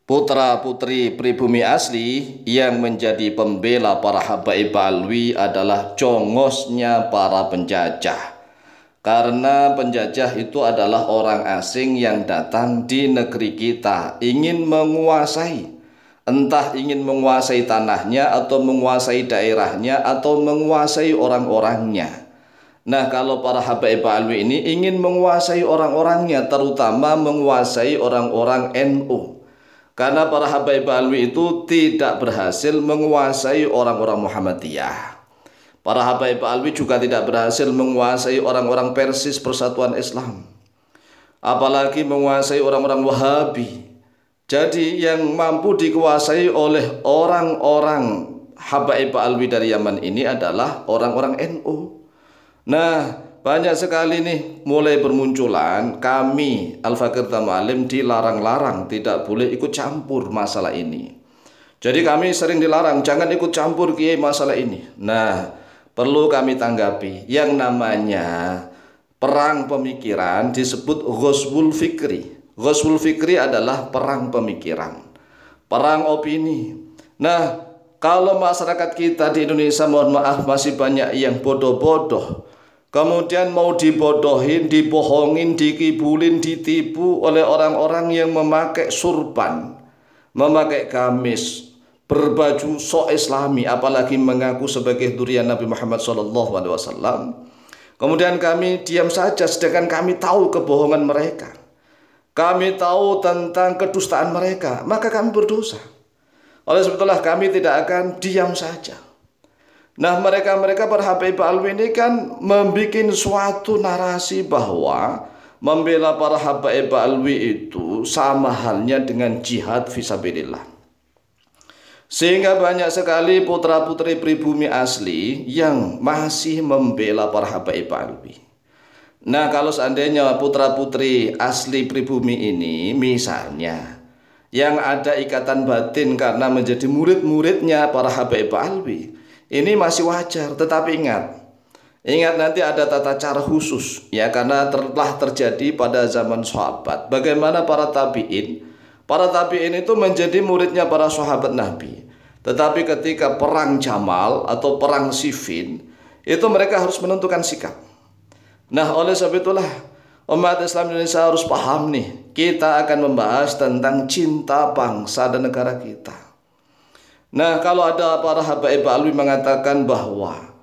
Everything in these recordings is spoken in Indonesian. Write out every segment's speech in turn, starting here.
Putra-putri pribumi asli yang menjadi pembela para habaib alwi adalah congosnya para penjajah. Karena penjajah itu adalah orang asing yang datang di negeri kita, ingin menguasai. Entah ingin menguasai tanahnya atau menguasai daerahnya atau menguasai orang-orangnya. Nah, kalau para habaib alwi ini ingin menguasai orang-orangnya, terutama menguasai orang-orang NU. Karena para habaib alwi itu tidak berhasil menguasai orang-orang Muhammadiyah. Para habaib alwi juga tidak berhasil menguasai orang-orang Persis Persatuan Islam. Apalagi menguasai orang-orang Wahabi. Jadi yang mampu dikuasai oleh orang-orang habaib alwi dari Yaman ini adalah orang-orang NU. Nah, banyak sekali nih mulai bermunculan kami Al-Fakir Tamalim dilarang-larang tidak boleh ikut campur masalah ini. Jadi kami sering dilarang jangan ikut campur kiai masalah ini. Nah, perlu kami tanggapi yang namanya perang pemikiran disebut Ghazwul Fikri. Ghazwul Fikri adalah perang pemikiran, perang opini. Nah, kalau masyarakat kita di Indonesia mohon maaf masih banyak yang bodoh-bodoh, kemudian mau dibodohin, dibohongin, dikibulin, ditipu oleh orang-orang yang memakai surban, memakai gamis, berbaju sok islami, apalagi mengaku sebagai durian Nabi Muhammad SAW. Kemudian kami diam saja, sedangkan kami tahu kebohongan mereka, kami tahu tentang kedustaan mereka, maka kami berdosa. Oleh sebab itulah kami tidak akan diam saja. Nah, mereka para habaib alwi ini kan membuat suatu narasi bahwa membela para habaib alwi itu sama halnya dengan jihad fisabilillah. Sehingga banyak sekali putra-putri pribumi asli yang masih membela para habaib alwi. Nah, kalau seandainya putra-putri asli pribumi ini misalnya yang ada ikatan batin karena menjadi murid-muridnya para habaib alwi, ini masih wajar, tetapi ingat nanti ada tata cara khusus ya, karena telah terjadi pada zaman sahabat. Bagaimana para tabi'in itu menjadi muridnya para sahabat Nabi. Tetapi ketika perang Jamal atau perang Siffin, itu mereka harus menentukan sikap. Nah, oleh sebab itulah umat Islam Indonesia harus paham nih, kita akan membahas tentang cinta bangsa dan negara kita. Nah, kalau ada para habaib alwi mengatakan bahwa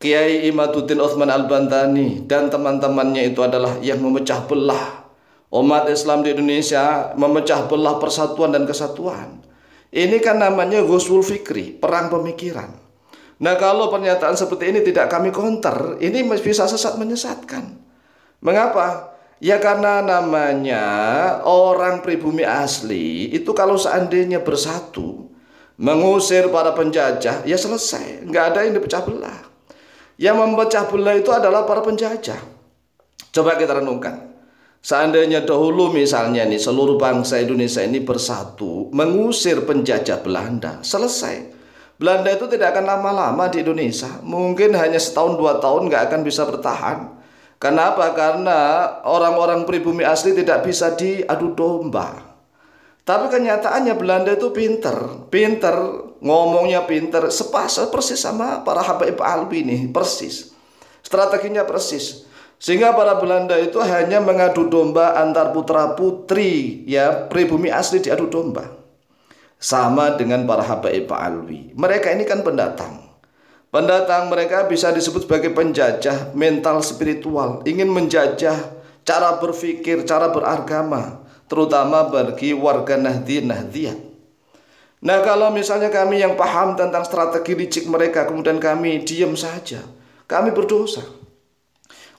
Kiai Imaduddin Utsman Al-Bantani dan teman-temannya itu adalah yang memecah belah umat Islam di Indonesia, memecah belah persatuan dan kesatuan. Ini kan namanya Ghazwul Fikri, perang pemikiran. Nah, kalau pernyataan seperti ini tidak kami counter, ini bisa sesat menyesatkan. Mengapa? Ya karena namanya orang pribumi asli itu kalau seandainya bersatu mengusir para penjajah, ya selesai, nggak ada yang dipecah belah. Yang memecah belah itu adalah para penjajah. Coba kita renungkan, seandainya dahulu misalnya nih seluruh bangsa Indonesia ini bersatu mengusir penjajah Belanda, selesai. Belanda itu tidak akan lama-lama di Indonesia, mungkin hanya setahun 2 tahun nggak akan bisa bertahan. Kenapa? Karena orang-orang pribumi asli tidak bisa diadu domba. Tapi kenyataannya Belanda itu pinter, ngomongnya pinter, persis sama para habaib alwi nih, persis. Strateginya persis. Sehingga para Belanda itu hanya mengadu domba antar putra-putri ya pribumi asli diadu domba. Sama dengan para habaib alwi. Mereka ini kan pendatang. Pendatang mereka bisa disebut sebagai penjajah mental spiritual, ingin menjajah cara berpikir, cara beragama, terutama bagi warga Nahdiyah. Nah, kalau misalnya kami yang paham tentang strategi licik mereka, kemudian kami diam saja, kami berdosa.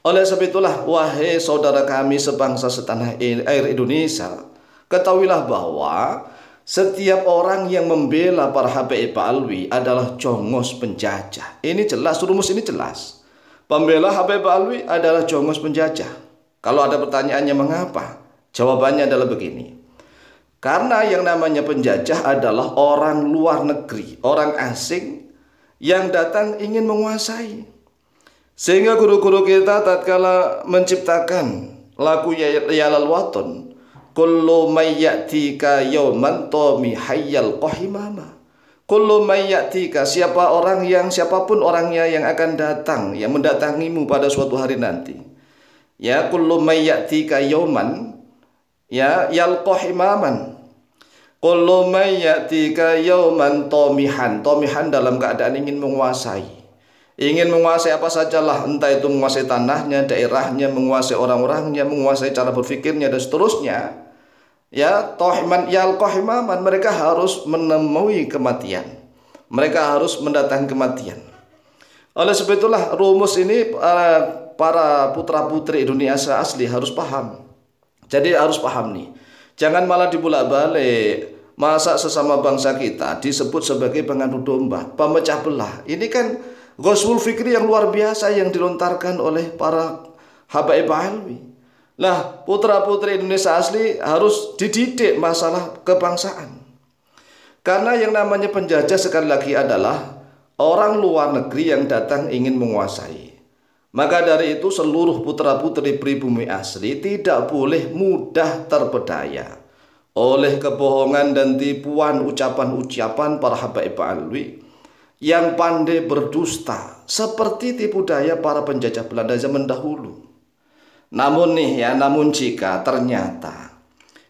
Oleh sebab itulah, wahai saudara kami sebangsa setanah air Indonesia, ketahuilah bahwa setiap orang yang membela para habaib alwi adalah jongos penjajah. Ini jelas, rumus ini jelas. Pembela habaib alwi adalah jongos penjajah. Kalau ada pertanyaannya mengapa? Jawabannya adalah begini. Karena yang namanya penjajah adalah orang luar negeri, orang asing yang datang ingin menguasai. Sehingga guru-guru kita tatkala menciptakan lagu Yalal Waton, kullu may ya'tika yauman hayyal qahimama. Kullu may ya'tika, siapapun orangnya yang akan datang, yang mendatangimu pada suatu hari nanti. Ya, kullu may ya'tika yauman yalqahimaman. Kullu may ya'tika yauman tomihan dalam keadaan ingin menguasai. Ingin menguasai apa sajalah, entah itu menguasai tanahnya, daerahnya, menguasai orang-orangnya, menguasai cara berpikirnya dan seterusnya. Ya, yalqahimaman, mereka harus menemui kematian. Mereka harus mendatangi kematian. Oleh sebab itulah rumus ini para putra-putri Indonesia asli harus paham. Jadi harus paham nih. Jangan malah dibulak-balik. Masa sesama bangsa kita disebut sebagai pengadu domba, pemecah belah. Ini kan Ghazwul Fikri yang luar biasa yang dilontarkan oleh para habaib alwi. Lah, putra-putri Indonesia asli harus dididik masalah kebangsaan. Karena yang namanya penjajah sekali lagi adalah orang luar negeri yang datang ingin menguasai. Maka dari itu seluruh putra-putri pribumi asli tidak boleh mudah terpedaya oleh kebohongan dan tipuan ucapan-ucapan para habaib alwi yang pandai berdusta seperti tipu daya para penjajah Belanda zaman dahulu. Namun jika ternyata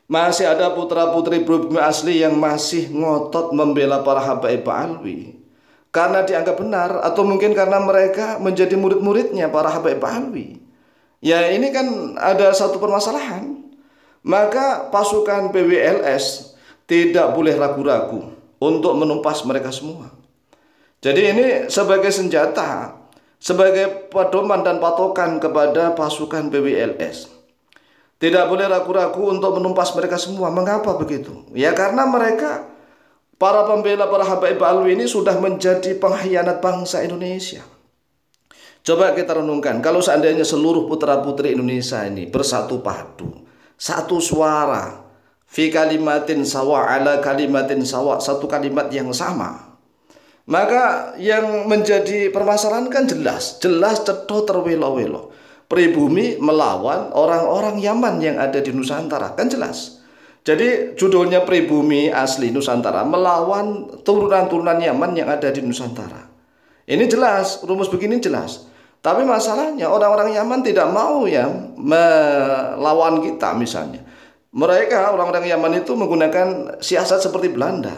masih ada putra-putri pribumi asli yang masih ngotot membela para habaib alwi karena dianggap benar, atau mungkin karena mereka menjadi murid-muridnya para habaib alwi, ya ini kan ada satu permasalahan. Maka pasukan PWLS tidak boleh ragu-ragu untuk menumpas mereka semua. Jadi ini sebagai senjata, sebagai pedoman dan patokan kepada pasukan PWLS. Tidak boleh ragu-ragu untuk menumpas mereka semua. Mengapa begitu? Ya karena mereka, para pembela para habaib alwi ini sudah menjadi pengkhianat bangsa Indonesia. Coba kita renungkan, kalau seandainya seluruh putra-putri Indonesia ini bersatu padu, satu suara, fi kalimatin sawa ala kalimatin sawa, satu kalimat yang sama, maka yang menjadi permasalahan kan jelas cetho terwelo-welo. Pribumi melawan orang-orang Yaman yang ada di Nusantara, kan jelas. Jadi judulnya pribumi asli Nusantara melawan turunan-turunan Yaman yang ada di Nusantara. Ini jelas, rumus begini jelas. Tapi masalahnya orang-orang Yaman tidak mau ya melawan kita misalnya. Mereka orang-orang Yaman itu menggunakan siasat seperti Belanda.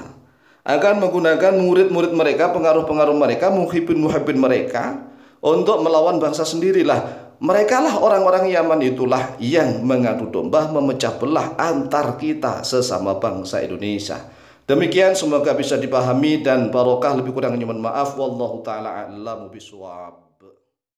Akan menggunakan murid-murid mereka, pengaruh-pengaruh mereka, muhibbin mereka untuk melawan bangsa sendirilah. Mereka lah orang-orang Yaman itulah yang mengadu domba, memecah belah antar kita sesama bangsa Indonesia. Demikian semoga bisa dipahami dan barokah, lebih kurangnya mohon maaf. Wallahu taala a'lamu bishawab.